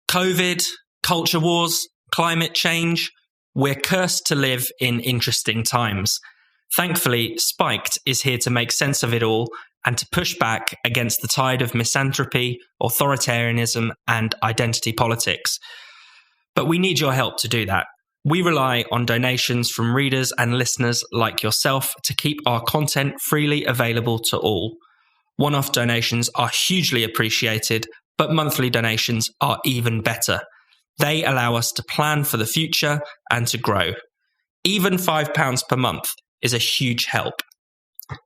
COVID, culture wars, climate change. We're cursed to live in interesting times. Thankfully, Spiked is here to make sense of it all and to push back against the tide of misanthropy, authoritarianism, and identity politics. But we need your help to do that. We rely on donations from readers and listeners like yourself to keep our content freely available to all. One-off donations are hugely appreciated, but monthly donations are even better. They allow us to plan for the future and to grow. Even £5 per month is a huge help.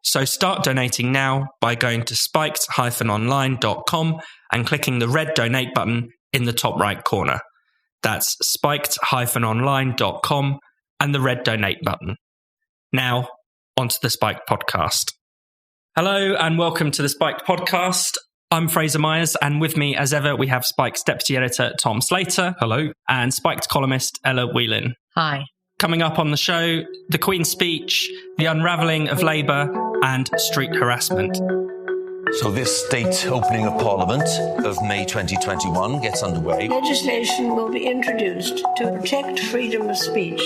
So start donating now by going to spiked-online.com and clicking the red donate button in the top right corner. That's spiked-online.com and the red donate button. Now, onto the Spiked podcast. Hello and welcome to the Spiked podcast. I'm Fraser Myers, and with me, as ever, we have Spike's deputy editor, Tom Slater. Hello. And Spiked columnist, Ella Whelan. Hi. Coming up on the show, the Queen's speech, the unravelling of Labour, and street harassment. So this state opening of Parliament of May 2021 gets underway. Legislation will be introduced to protect freedom of speech.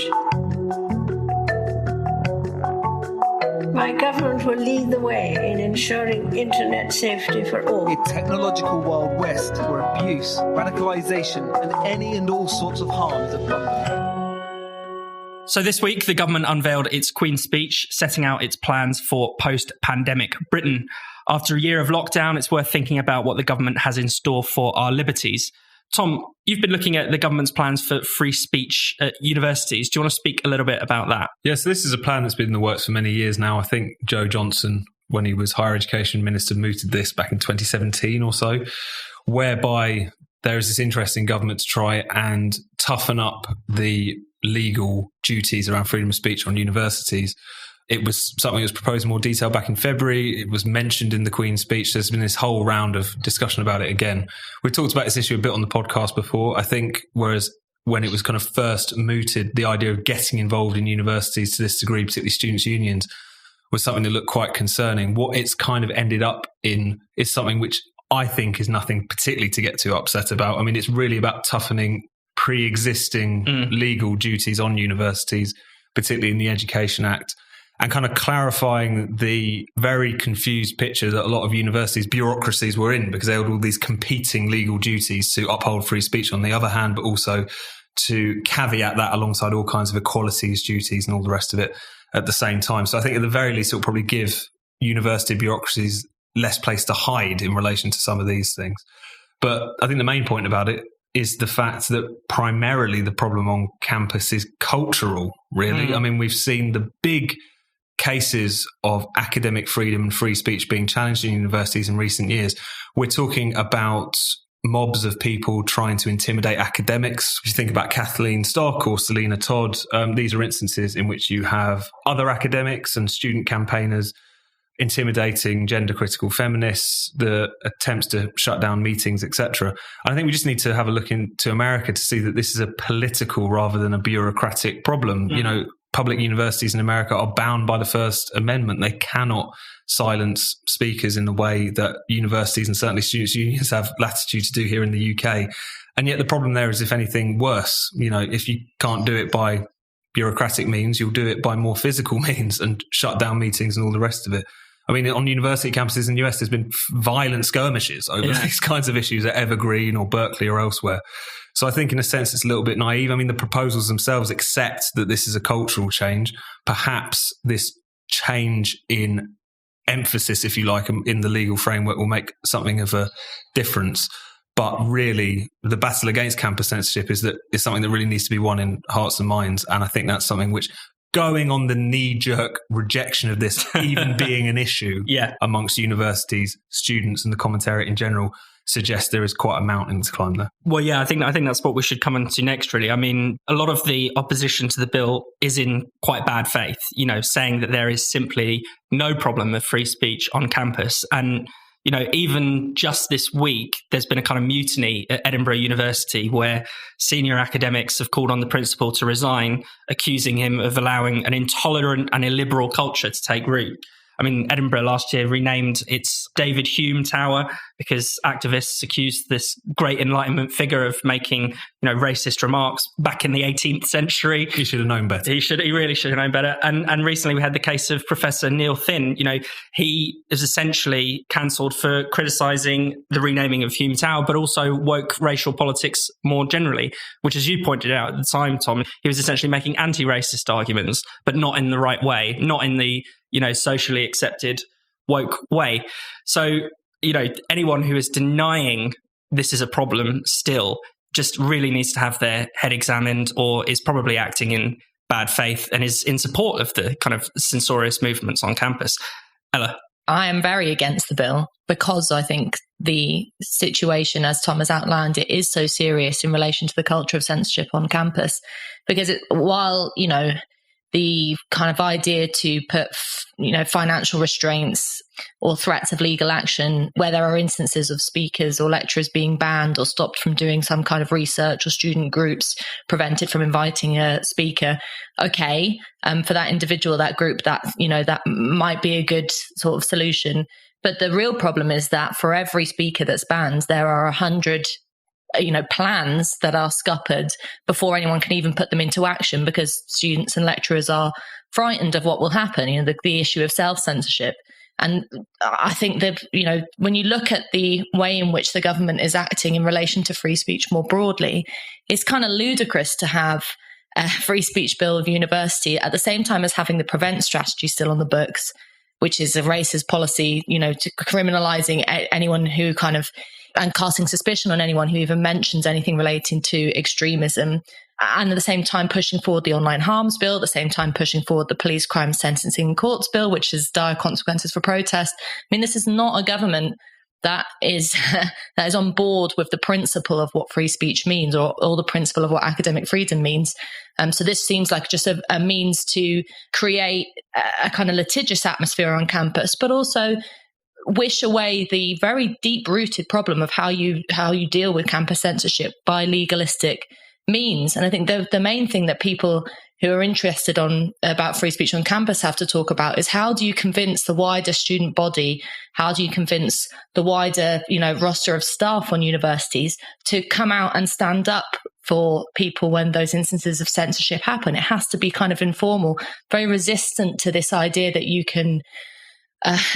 My government will lead the way in ensuring internet safety for all. A technological Wild West where abuse, radicalisation and any and all sorts of harm is abundant. So this week, the government unveiled its Queen's speech, setting out its plans for post-pandemic Britain. After a year of lockdown, it's worth thinking about what the government has in store for our liberties. Tom, you've been looking at the government's plans for free speech at universities. Do you want to speak a little bit about that? Yes, this is a plan that's been in the works for many years now. I think Joe Johnson, when he was Higher Education Minister, mooted this back in 2017 or so, whereby there is this interest in government to try and toughen up the legal duties around freedom of speech on universities. It was something that was proposed in more detail back in February. It was mentioned in the Queen's speech. There's been this whole round of discussion about it again. We've talked about this issue a bit on the podcast before. I think whereas when it was kind of first mooted, the idea of getting involved in universities to this degree, particularly students' unions, was something that looked quite concerning. What it's kind of ended up in is something which I think is nothing particularly to get too upset about. I mean, it's really about toughening pre-existing legal duties on universities, particularly in the Education Act, and kind of clarifying the very confused picture that a lot of universities' bureaucracies were in, because they had all these competing legal duties to uphold free speech on the other hand, but also to caveat that alongside all kinds of equalities duties and all the rest of it at the same time. So I think at the very least, it will probably give university bureaucracies less place to hide in relation to some of these things. But I think the main point about it is the fact that primarily the problem on campus is cultural, really. I mean, we've seen the big cases of academic freedom and free speech being challenged in universities in recent years. We're talking about mobs of people trying to intimidate academics. If you think about Kathleen Stock or Selina Todd, these are instances in which you have other academics and student campaigners intimidating gender-critical feminists, the attempts to shut down meetings, etc. I think we just need to have a look into America to see that this is a political rather than a bureaucratic problem. You know, public universities in America are bound by the First Amendment. They cannot silence speakers in the way that universities and certainly students' unions have latitude to do here in the UK. And yet the problem there is, if anything, worse. You know, if you can't do it by bureaucratic means, you'll do it by more physical means and shut down meetings and all the rest of it. I mean, on university campuses in the US, there's been violent skirmishes over these kinds of issues at Evergreen or Berkeley or elsewhere. So I think in a sense, it's a little bit naive. I mean, the proposals themselves accept that this is a cultural change. Perhaps this change in emphasis, if you like, in the legal framework will make something of a difference. But really, the battle against campus censorship is something that really needs to be won in hearts and minds. And I think that's something which, going on the knee-jerk rejection of this even being an issue amongst universities, students and the commentariat in general, suggests there is quite a mountain to climb there. Well, yeah, I think that's what we should come into next, really. I mean, a lot of the opposition to the bill is in quite bad faith, you know, saying that there is simply no problem of free speech on campus. And you know, even just this week, there's been a kind of mutiny at Edinburgh University where senior academics have called on the principal to resign, accusing him of allowing an intolerant and illiberal culture to take root. I mean, Edinburgh last year renamed its David Hume Tower because activists accused this great Enlightenment figure of making, racist remarks back in the 18th century. He should have known better. He really should have known better. And recently we had the case of Professor Neil Thin. He is essentially cancelled for criticising the renaming of Hume Tower, but also woke racial politics more generally, which, as you pointed out at the time, Tom, he was essentially making anti-racist arguments, but not in the right way, not in the, socially accepted woke way. So, anyone who is denying this is a problem still just really needs to have their head examined, or is probably acting in bad faith and is in support of the kind of censorious movements on campus. Ella? I am very against the bill because I think the situation, as Tom has outlined, it is so serious in relation to the culture of censorship on campus. Because while, the kind of idea to put, financial restraints or threats of legal action where there are instances of speakers or lecturers being banned or stopped from doing some kind of research, or student groups prevented from inviting a speaker, okay, for that individual, that group, that might be a good sort of solution. But the real problem is that for every speaker that's banned, there are 100 plans that are scuppered before anyone can even put them into action, because students and lecturers are frightened of what will happen, the issue of self-censorship. And I think that, when you look at the way in which the government is acting in relation to free speech more broadly, it's kind of ludicrous to have a free speech bill of university at the same time as having the prevent strategy still on the books, which is a racist policy, to criminalizing anyone who and casting suspicion on anyone who even mentions anything relating to extremism. And at the same time, pushing forward the online harms bill, at the same time, pushing forward the police crime sentencing in courts bill, which has dire consequences for protest. I mean, this is not a government that is on board with the principle of what free speech means, or the principle of what academic freedom means. So this seems like just a means to create a kind of litigious atmosphere on campus, but also wish away the very deep-rooted problem of how you deal with campus censorship by legalistic means. And I think the main thing that people who are interested about free speech on campus have to talk about is, how do you convince the wider student body, how do you convince the wider roster of staff on universities to come out and stand up for people when those instances of censorship happen? It has to be kind of informal, very resistant to this idea that you can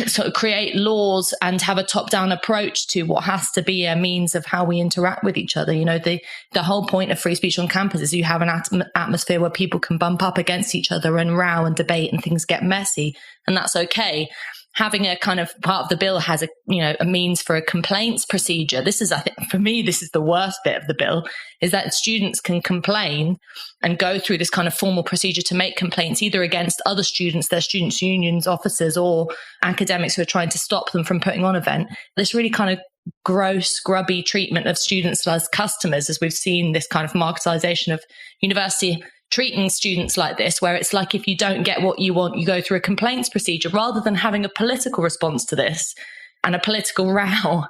sort of create laws and have a top-down approach to what has to be a means of how we interact with each other. The whole point of free speech on campus is you have an atmosphere where people can bump up against each other and row and debate, and things get messy, and that's okay. Having a kind of part of the bill has a means for a complaints procedure. This is, I think, for me, this is the worst bit of the bill, is that students can complain and go through this kind of formal procedure to make complaints, either against other students, their students' unions, officers, or academics who are trying to stop them from putting on an event. This really kind of gross, grubby treatment of students as customers, as we've seen this kind of marketization of university treating students like this, where it's like, if you don't get what you want, you go through a complaints procedure, rather than having a political response to this and a political row.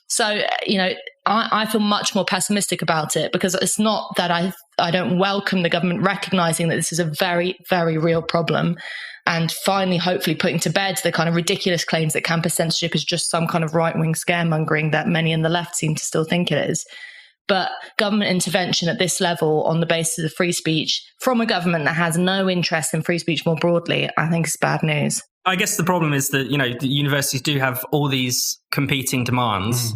So, I feel much more pessimistic about it, because it's not that I don't welcome the government recognizing that this is a very, very real problem, and finally, hopefully, putting to bed the kind of ridiculous claims that campus censorship is just some kind of right-wing scaremongering that many in the left seem to still think it is. But government intervention at this level on the basis of free speech from a government that has no interest in free speech more broadly, I think is bad news. I guess the problem is that, the universities do have all these competing demands,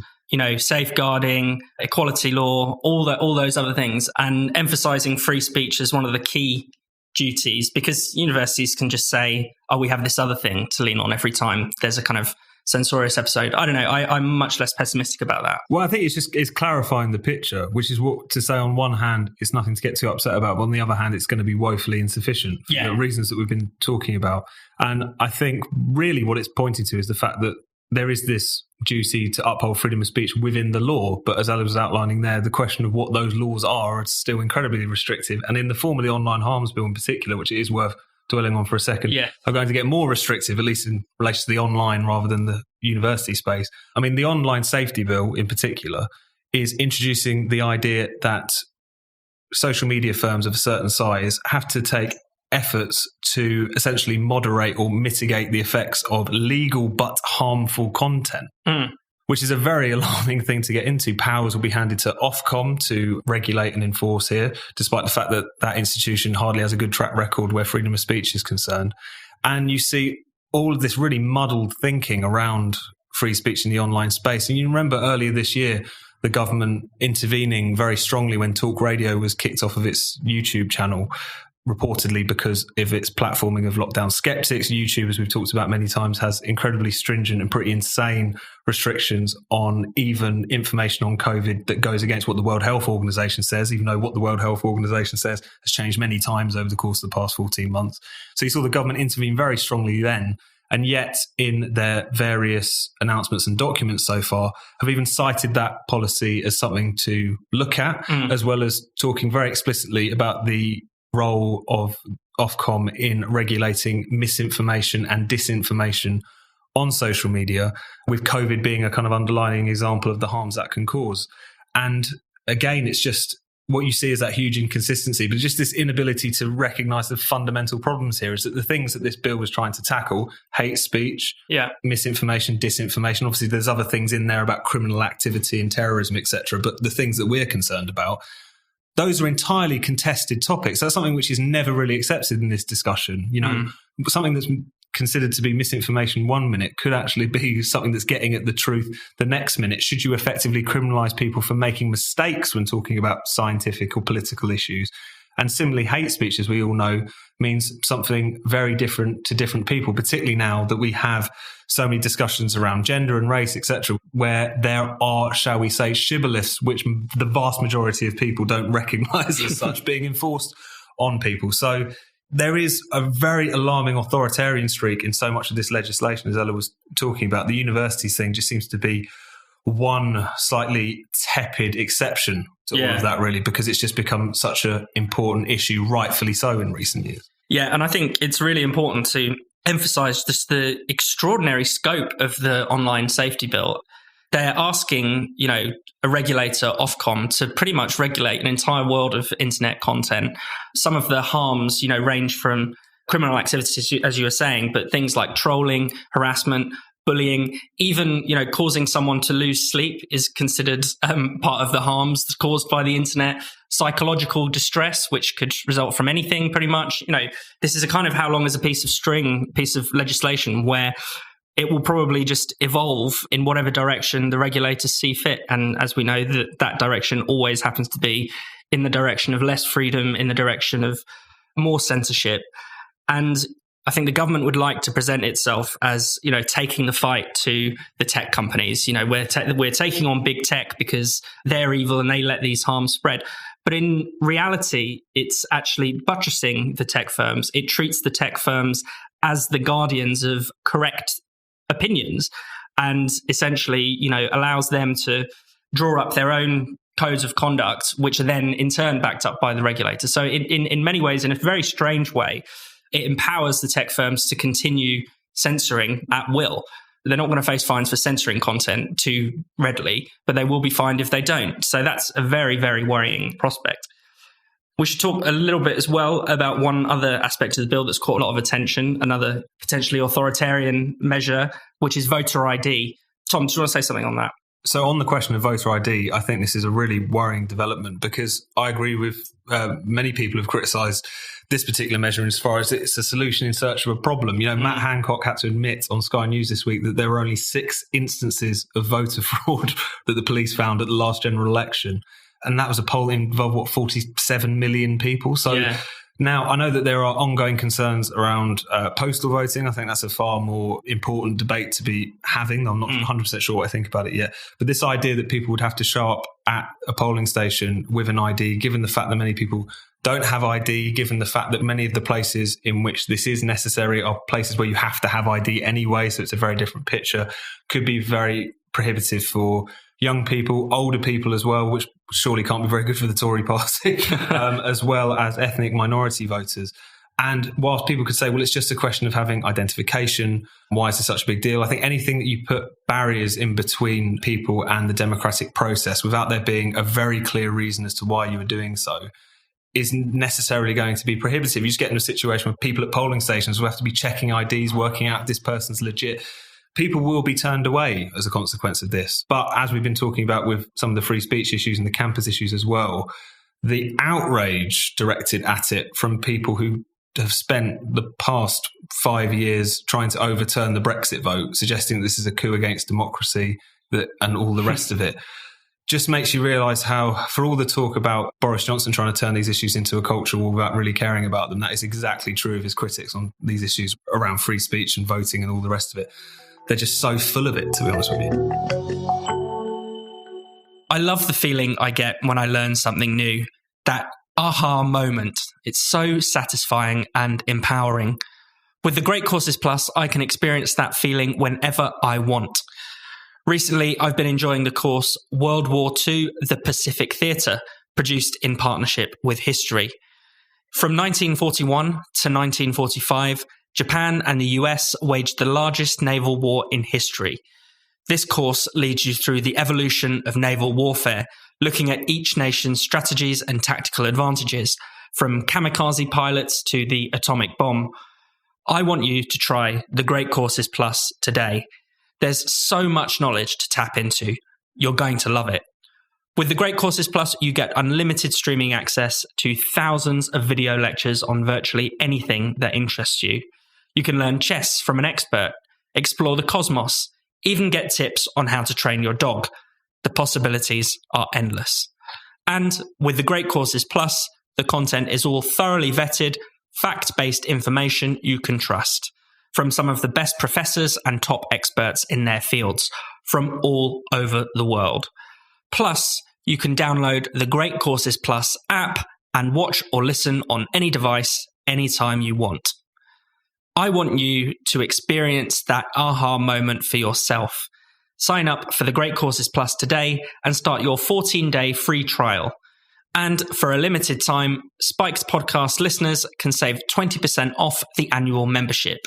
safeguarding, equality law, all those other things, and emphasizing free speech as one of the key duties, because universities can just say, oh, we have this other thing to lean on every time there's a kind of censorious episode. I don't know. I'm much less pessimistic about that. Well, I think it's clarifying the picture, which is what to say. On one hand, it's nothing to get too upset about, but on the other hand, it's going to be woefully insufficient for the reasons that we've been talking about. And I think really what it's pointing to is the fact that there is this duty to uphold freedom of speech within the law. But as Ella was outlining there, the question of what those laws are still incredibly restrictive. And in the form of the online harms bill in particular, which it is worth dwelling on for a second, are going to get more restrictive, at least in relation to the online rather than the university space. I mean, the online safety bill in particular is introducing the idea that social media firms of a certain size have to take efforts to essentially moderate or mitigate the effects of legal but harmful content, which is a very alarming thing to get into. Powers will be handed to Ofcom to regulate and enforce here, despite the fact that that institution hardly has a good track record where freedom of speech is concerned. And you see all of this really muddled thinking around free speech in the online space. And you remember earlier this year, the government intervening very strongly when Talk Radio was kicked off of its YouTube channel, reportedly because of its platforming of lockdown skeptics. YouTube, as we've talked about many times, has incredibly stringent and pretty insane restrictions on even information on COVID that goes against what the World Health Organization says, even though what the World Health Organization says has changed many times over the course of the past 14 months. So you saw the government intervene very strongly then, and yet in their various announcements and documents so far have even cited that policy as something to look at, as well as talking very explicitly about the role of Ofcom in regulating misinformation and disinformation on social media, with COVID being a kind of underlying example of the harms that can cause. And again, it's just what you see is that huge inconsistency, but just this inability to recognise the fundamental problems here is that the things that this bill was trying to tackle, hate speech, misinformation, disinformation, obviously there's other things in there about criminal activity and terrorism, etc., but the things that we're concerned about, those are entirely contested topics. That's something which is never really accepted in this discussion. You know, something that's considered to be misinformation 1 minute could actually be something that's getting at the truth the next minute. Should you effectively criminalise people for making mistakes when talking about scientific or political issues? And similarly, hate speech, as we all know, means something very different to different people, particularly now that we have so many discussions around gender and race, etc., where there are, shall we say, shibboleths, which the vast majority of people don't recognise as such, being enforced on people. So there is a very alarming authoritarian streak in so much of this legislation, as Ella was talking about. The universities thing just seems to be one slightly tepid exception to all of that, really, because it's just become such an important issue, rightfully so, in recent years. Yeah, and I think it's really important to emphasise just the extraordinary scope of the online safety bill. They're asking, you know, a regulator, Ofcom, to pretty much regulate an entire world of internet content. Some of the harms, you know, range from criminal activities, as you were saying, but things like trolling, harassment, bullying, even, you know, causing someone to lose sleep is considered part of the harms caused by the internet. Psychological distress, which could result from anything, pretty much. You know, this is a kind of how long is a piece of string, piece of legislation where it will probably just evolve in whatever direction the regulators see fit. And as we know, that direction always happens to be in the direction of less freedom, in the direction of more censorship. And I think the government would like to present itself as, you know, taking the fight to the tech companies. You know, we're taking on big tech because they're evil and they let these harms spread. But in reality, it's actually buttressing the tech firms. It treats the tech firms as the guardians of correct opinions and essentially, you know, allows them to draw up their own codes of conduct, which are then in turn backed up by the regulator. So in many ways, in a very strange way, it empowers the tech firms to continue censoring at will. They're not going to face fines for censoring content too readily, but they will be fined if they don't. So that's a very, very worrying prospect. We should talk a little bit as well about one other aspect of the bill that's caught a lot of attention, another potentially authoritarian measure, which is voter ID. Tom, do you want to say something on that? So on the question of voter ID, I think this is a really worrying development because I agree with many people who've criticised this particular measure as far as it's a solution in search of a problem. You know, Matt Hancock had to admit on Sky News this week that there were only 6 instances of voter fraud that the police found at the last general election. And that was a poll that involved, 47 million people. So now I know that there are ongoing concerns around postal voting. I think that's a far more important debate to be having. I'm not 100% sure what I think about it yet. But this idea that people would have to show up at a polling station with an ID, given the fact that many people don't have ID, given the fact that many of the places in which this is necessary are places where you have to have ID anyway, so it's a very different picture, could be very prohibitive for young people, older people as well, which surely can't be very good for the Tory party, as well as ethnic minority voters. And whilst people could say, well, it's just a question of having identification, why is this such a big deal? I think anything that you put barriers in between people and the democratic process without there being a very clear reason as to why you were doing so isn't necessarily going to be prohibitive. You just get in a situation where people at polling stations will have to be checking IDs, working out if this person's legit. People will be turned away as a consequence of this. But as we've been talking about with some of the free speech issues and the campus issues as well, the outrage directed at it from people who have spent the past 5 years trying to overturn the Brexit vote, suggesting this is a coup against democracy and all the rest of it, just makes you realise how, for all the talk about Boris Johnson trying to turn these issues into a culture war without really caring about them, that is exactly true of his critics on these issues around free speech and voting and all the rest of it. They're just so full of it, to be honest with you. I love the feeling I get when I learn something new, that aha moment. It's so satisfying and empowering. With the Great Courses Plus, I can experience that feeling whenever I want. Recently, I've been enjoying the course World War II, The Pacific Theatre, produced in partnership with History. From 1941 to 1945, Japan and the US waged the largest naval war in history. This course leads you through the evolution of naval warfare, looking at each nation's strategies and tactical advantages, from kamikaze pilots to the atomic bomb. I want you to try the Great Courses Plus today. There's so much knowledge to tap into. You're going to love it. With the Great Courses Plus, you get unlimited streaming access to thousands of video lectures on virtually anything that interests you. You can learn chess from an expert, explore the cosmos, even get tips on how to train your dog. The possibilities are endless. And with the Great Courses Plus, the content is all thoroughly vetted, fact-based information you can trust, from some of the best professors and top experts in their fields from all over the world. Plus, you can download the Great Courses Plus app and watch or listen on any device anytime you want. I want you to experience that aha moment for yourself. Sign up for the Great Courses Plus today and start your 14-day free trial. And for a limited time, Spiked podcast listeners can save 20% off the annual membership.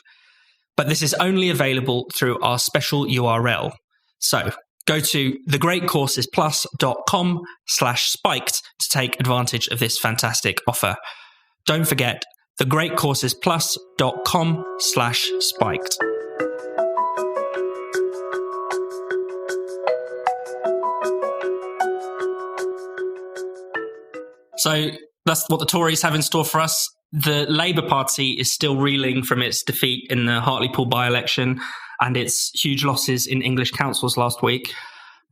But this is only available through our special URL. So go to thegreatcoursesplus.com/spiked to take advantage of this fantastic offer. Don't forget, thegreatcoursesplus.com/spiked. So that's what the Tories have in store for us. The Labour Party is still reeling from its defeat in the Hartlepool by-election and its huge losses in English councils last week.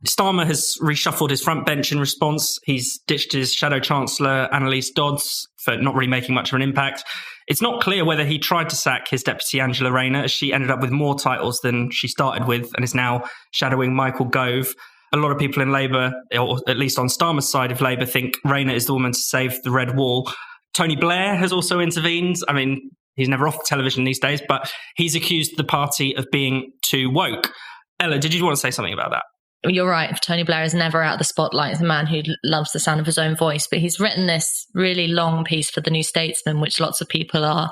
Starmer has reshuffled his front bench in response. He's ditched his Shadow Chancellor, Annalise Dodds, for not really making much of an impact. It's not clear whether he tried to sack his deputy Angela Rayner, as she ended up with more titles than she started with and is now shadowing Michael Gove. A lot of people in Labour, or at least on Starmer's side of Labour, think Rayner is the woman to save the Red Wall. Tony Blair has also intervened. I mean, he's never off television these days, but he's accused the party of being too woke. Ella, did you want to say something about that? You're right. Tony Blair is never out of the spotlight. He's a man who loves the sound of his own voice, but he's written this really long piece for the New Statesman, which lots of people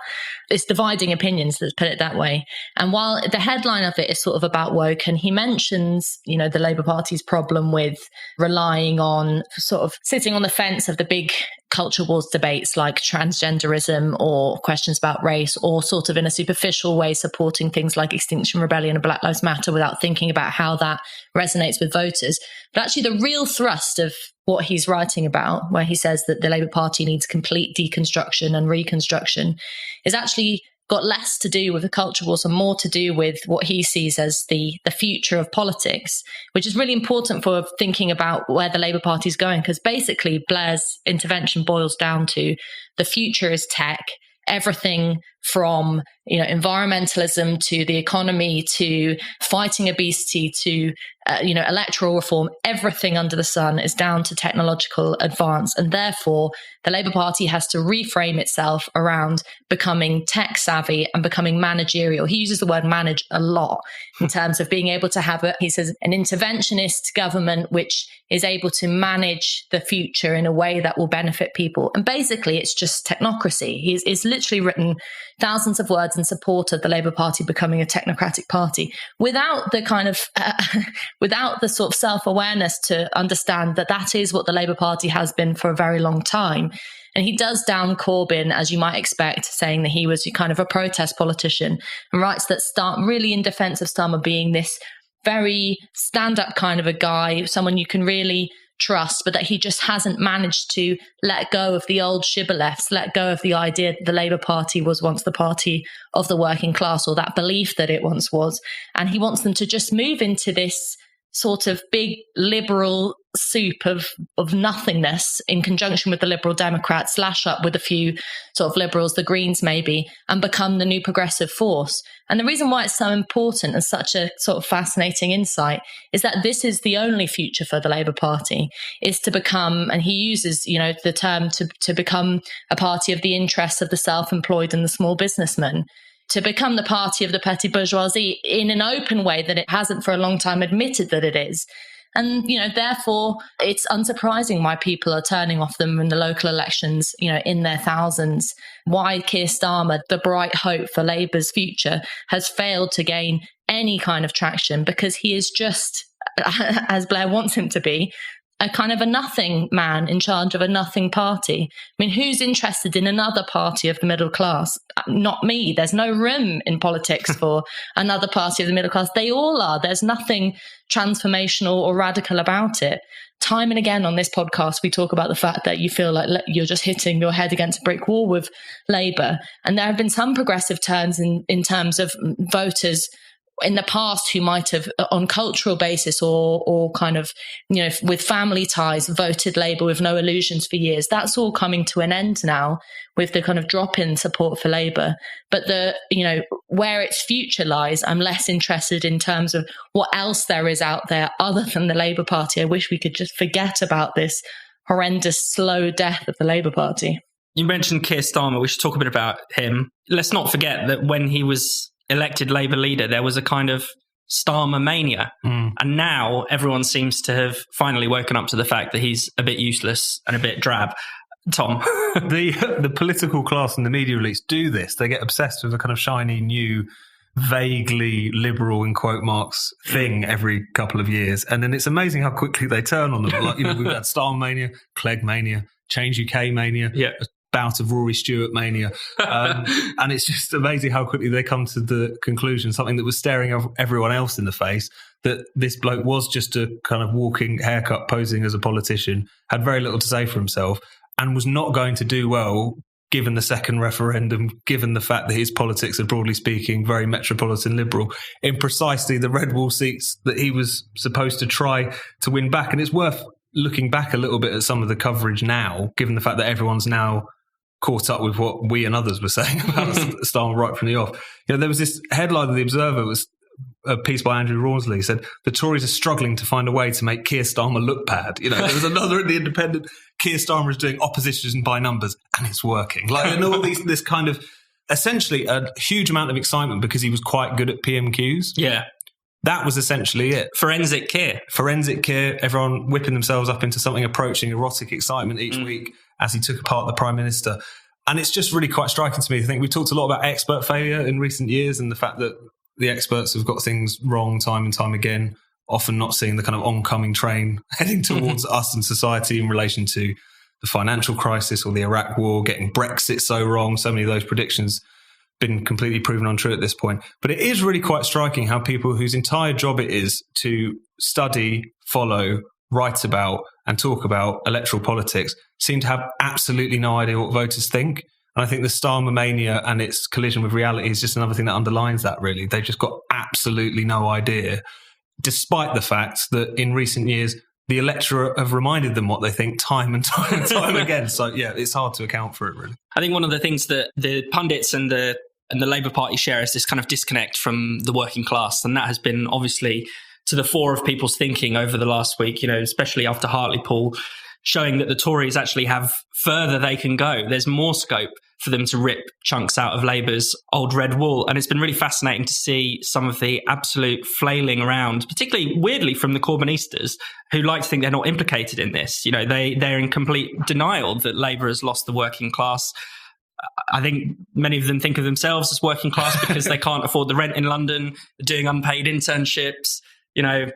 it's dividing opinions, let's put it that way. And while the headline of it is sort of about woke, and he mentions, the Labour Party's problem with relying on sort of sitting on the fence of the big culture wars debates like transgenderism or questions about race, or sort of in a superficial way supporting things like Extinction Rebellion and Black Lives Matter without thinking about how that resonates with voters. But actually the real thrust of what he's writing about, where he says that the Labour Party needs complete deconstruction and reconstruction, is actually got less to do with the culture wars and more to do with what he sees as the future of politics, which is really important for thinking about where the Labour Party is going, because basically Blair's intervention boils down to the future is tech, everything from environmentalism to the economy to fighting obesity to electoral reform. Everything under the sun is down to technological advance, and therefore the Labour Party has to reframe itself around becoming tech savvy and becoming managerial. He uses the word manage a lot in terms of being able to have he says, an interventionist government which is able to manage the future in a way that will benefit people. And basically it's just technocracy. He's literally written thousands of words in support of the Labour Party becoming a technocratic party without the kind of without the sort of self-awareness to understand that that is what the Labour Party has been for a very long time. And he does down Corbyn, as you might expect, saying that he was kind of a protest politician, and writes that really in defense of Starmer being this very stand-up kind of a guy, someone you can really trust, but that he just hasn't managed to let go of the old shibboleths, let go of the idea that the Labour Party was once the party of the working class, or that belief that it once was. And he wants them to just move into this sort of big liberal soup of nothingness in conjunction with the Liberal Democrats, slash up with a few sort of liberals, the Greens maybe, and become the new progressive force. And the reason why it's so important and such a sort of fascinating insight is that this is the only future for the Labour Party, is to become, and he uses, the term to become a party of the interests of the self-employed and the small businessman, to become the party of the petty bourgeoisie in an open way that it hasn't for a long time admitted that it is. And, therefore, it's unsurprising why people are turning off them in the local elections, in their thousands. Why Keir Starmer, the bright hope for Labour's future, has failed to gain any kind of traction, because he is just, as Blair wants him to be, a kind of a nothing man in charge of a nothing party. I mean, who's interested in another party of the middle class? Not me. There's no room in politics for another party of the middle class. They all are. There's nothing transformational or radical about it. Time and again on this podcast, we talk about the fact that you feel like you're just hitting your head against a brick wall with Labour. And there have been some progressive turns in terms of voters in the past who might have, on cultural basis or kind of, with family ties, voted Labour with no illusions for years. That's all coming to an end now with the kind of drop in support for Labour. But where its future lies, I'm less interested in terms of what else there is out there other than the Labour Party. I wish we could just forget about this horrendous slow death of the Labour Party. You mentioned Keir Starmer. We should talk a bit about him. Let's not forget that when he was elected Labour leader, there was a kind of Starmer mania. And now everyone seems to have finally woken up to the fact that he's a bit useless and a bit drab. Tom? The political class and the media elites do this. They get obsessed with a kind of shiny, new, vaguely liberal, in quote marks, thing every couple of years. And then it's amazing how quickly they turn on them. Like, we've had Starmer mania, Clegg mania, Change UK mania, bout of Rory Stewart mania. And it's just amazing how quickly they come to the conclusion, something that was staring everyone else in the face, that this bloke was just a kind of walking haircut posing as a politician, had very little to say for himself, and was not going to do well given the second referendum, given the fact that his politics are, broadly speaking, very metropolitan liberal, in precisely the red wall seats that he was supposed to try to win back. And it's worth looking back a little bit at some of the coverage now, given the fact that everyone's now caught up with what we and others were saying about Starmer right from the off. There was this headline of The Observer, was a piece by Andrew Rawnsley, said the Tories are struggling to find a way to make Keir Starmer look bad. There was another in The Independent, Keir Starmer is doing opposition by numbers and it's working. And all this kind of, essentially a huge amount of excitement because he was quite good at PMQs. Yeah. That was essentially it. Forensic Keir, everyone whipping themselves up into something approaching erotic excitement each week as he took apart the Prime Minister. And it's just really quite striking to me. I think we've talked a lot about expert failure in recent years and the fact that the experts have got things wrong time and time again, often not seeing the kind of oncoming train heading towards us and society in relation to the financial crisis or the Iraq war, getting Brexit so wrong. So many of those predictions been completely proven untrue at this point. But it is really quite striking how people whose entire job it is to study, follow, write about and talk about electoral politics seem to have absolutely no idea what voters think. And I think the Starmer mania and its collision with reality is just another thing that underlines that, really. They've just got absolutely no idea, despite the fact that in recent years, the electorate have reminded them what they think time and time again. So, yeah, it's hard to account for it, really. I think one of the things that the pundits and the Labour Party share is this kind of disconnect from the working class. And that has been obviously to the fore of people's thinking over the last week, especially after Hartlepool, showing that the Tories actually have further they can go. There's more scope for them to rip chunks out of Labour's old red wall. And it's been really fascinating to see some of the absolute flailing around, particularly weirdly from the Corbynistas, who like to think they're not implicated in this. They're in complete denial that Labour has lost the working class. I think many of them think of themselves as working class because they can't afford the rent in London, doing unpaid internships. They're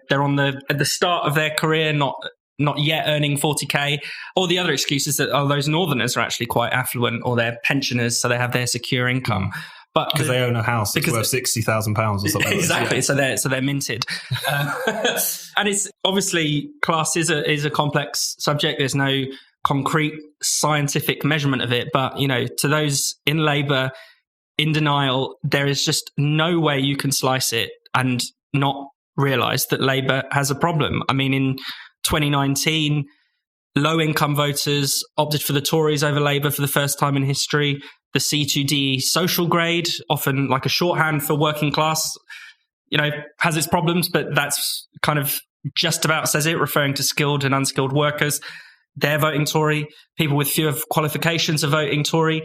at the start of their career, not not yet earning 40k, or the other excuse is that those Northerners are actually quite affluent, or they're pensioners, so they have their secure income. But because they own a house that's worth £60,000 or something. Exactly. Yeah. So they're minted. And it's obviously class is a complex subject. There's no concrete scientific measurement of it. But, to those in Labour, in denial, there is just no way you can slice it and not realise that Labour has a problem. I mean, in 2019, low-income voters opted for the Tories over Labour for the first time in history. The C2D social grade, often like a shorthand for working class, has its problems, but that's kind of just about says it, referring to skilled and unskilled workers. They're voting Tory. People with fewer qualifications are voting Tory.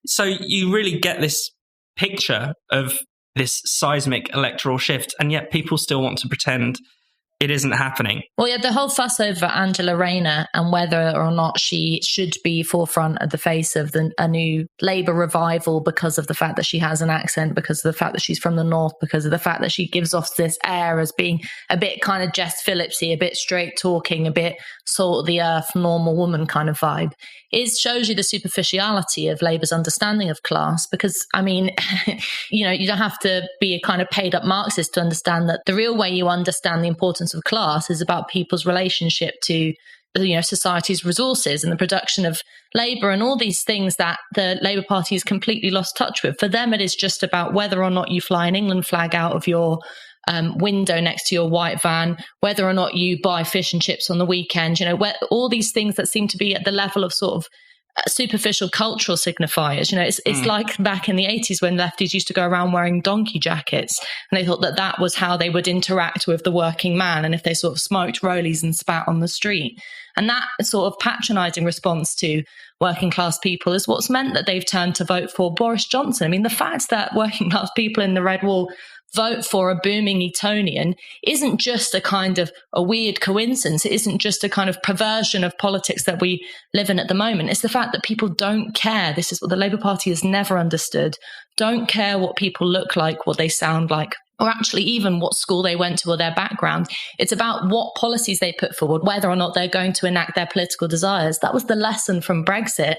So you really get this picture of this seismic electoral shift, and yet people still want to pretend it isn't happening. Well, yeah, the whole fuss over Angela Rayner and whether or not she should be forefront at the face of a new Labour revival because of the fact that she has an accent, because of the fact that she's from the North, because of the fact that she gives off this air as being a bit kind of Jess Phillipsy, a bit straight talking, a bit salt of the earth, normal woman kind of vibe. It shows you the superficiality of Labour's understanding of class, because, I mean, you don't have to be a kind of paid up Marxist to understand that the real way you understand the importance of class is about people's relationship to society's resources and the production of labour and all these things that the Labour Party has completely lost touch with. For them, it is just about whether or not you fly an England flag out of your window next to your white van, whether or not you buy fish and chips on the weekend, all these things that seem to be at the level of sort of superficial cultural signifiers. It's like back in the 80s when lefties used to go around wearing donkey jackets, and they thought that was how they would interact with the working man, and if they sort of smoked rollies and spat on the street. And that sort of patronising response to working class people is what's meant that they've turned to vote for Boris Johnson. I mean, the fact that working class people in the Red Wall vote for a booming Etonian isn't just a kind of a weird coincidence. It isn't just a kind of perversion of politics that we live in at the moment. It's the fact that people don't care. This is what the Labour Party has never understood. Don't care what people look like, what they sound like, or actually even what school they went to or their background. It's about what policies they put forward, whether or not they're going to enact their political desires. That was the lesson from Brexit.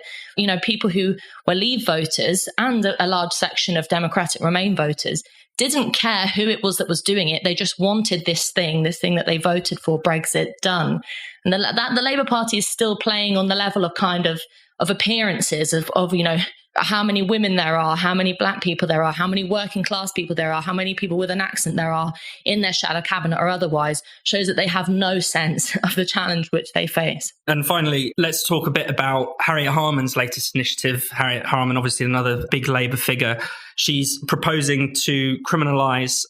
People who were Leave voters and a large section of Democratic Remain voters didn't care who it was that was doing it. They just wanted this thing that they voted for, Brexit, done. And the Labour Party is still playing on the level of kind of appearances of how many women there are, how many black people there are, how many working class people there are, how many people with an accent there are in their shadow cabinet or otherwise, shows that they have no sense of the challenge which they face. And finally, let's talk a bit about Harriet Harman's latest initiative. Harriet Harman, obviously another big Labour figure. She's proposing to criminalise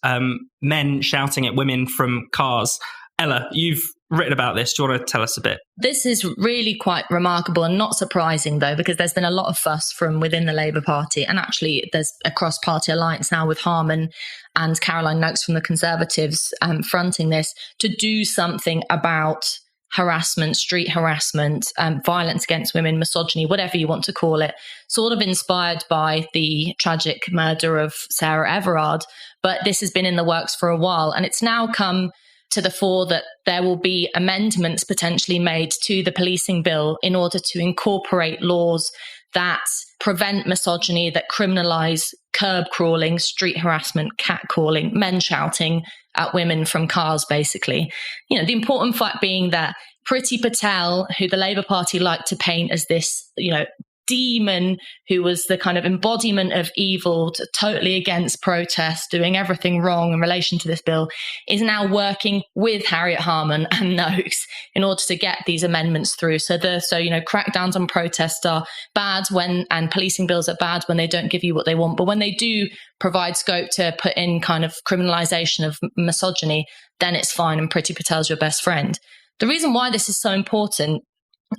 men shouting at women from cars. Ella, you've written about this. Do you want to tell us a bit? This is really quite remarkable and not surprising, though, because there's been a lot of fuss from within the Labour Party. And actually, there's a cross-party alliance now with Harman and Caroline Noakes from the Conservatives fronting this to do something about harassment, street harassment, violence against women, misogyny, whatever you want to call it, sort of inspired by the tragic murder of Sarah Everard. But this has been in the works for a while, and it's now come to the fore that there will be amendments potentially made to the policing bill in order to incorporate laws that prevent misogyny, that criminalise curb crawling, street harassment, catcalling, men shouting at women from cars, basically. The important fact being that Priti Patel, who the Labour Party liked to paint as this, demon who was the kind of embodiment of evil, totally against protest, doing everything wrong in relation to this bill, is now working with Harriet Harman and Noakes in order to get these amendments through. So crackdowns on protests are bad and policing bills are bad when they don't give you what they want. But when they do provide scope to put in kind of criminalisation of misogyny, then it's fine, and Priti Patel's your best friend. The reason why this is so important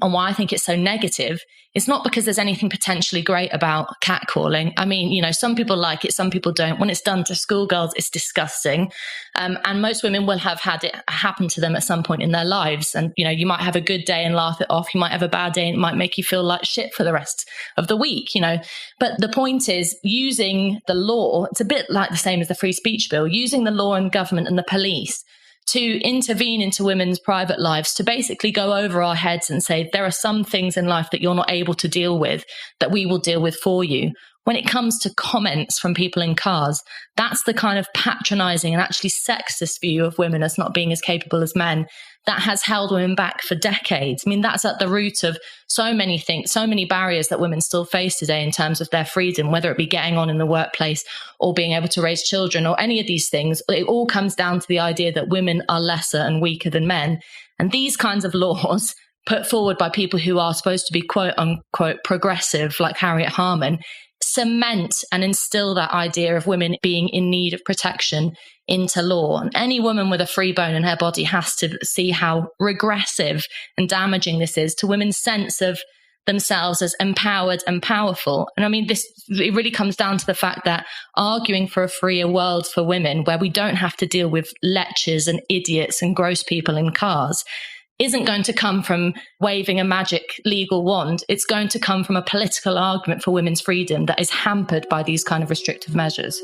and why I think it's so negative is not because there's anything potentially great about catcalling. I mean, some people like it, some people don't. When it's done to schoolgirls, it's disgusting. And most women will have had it happen to them at some point in their lives. And, you might have a good day and laugh it off. You might have a bad day and it might make you feel like shit for the rest of the week, But the point is, using the law, it's a bit like the same as the free speech bill, using the law and government and the police to intervene into women's private lives, to basically go over our heads and say, there are some things in life that you're not able to deal with that we will deal with for you. When it comes to comments from people in cars, that's the kind of patronizing and actually sexist view of women as not being as capable as men that has held women back for decades. I mean, that's at the root of so many things, so many barriers that women still face today in terms of their freedom, whether it be getting on in the workplace or being able to raise children or any of these things. It all comes down to the idea that women are lesser and weaker than men. And these kinds of laws put forward by people who are supposed to be quote unquote progressive, like Harriet Harman, cement and instill that idea of women being in need of protection into law. And any woman with a free bone in her body has to see how regressive and damaging this is to women's sense of themselves as empowered and powerful. And I mean, it really comes down to the fact that arguing for a freer world for women, where we don't have to deal with lechers and idiots and gross people in cars, isn't going to come from waving a magic legal wand. It's going to come from a political argument for women's freedom that is hampered by these kind of restrictive measures.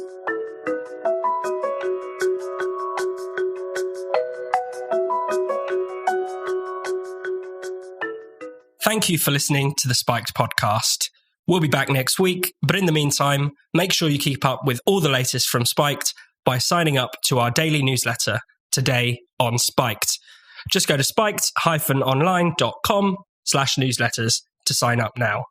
Thank you for listening to the Spiked podcast. We'll be back next week, but in the meantime, make sure you keep up with all the latest from Spiked by signing up to our daily newsletter, Today on Spiked. Just go to spiked-online.com/newsletters to sign up now.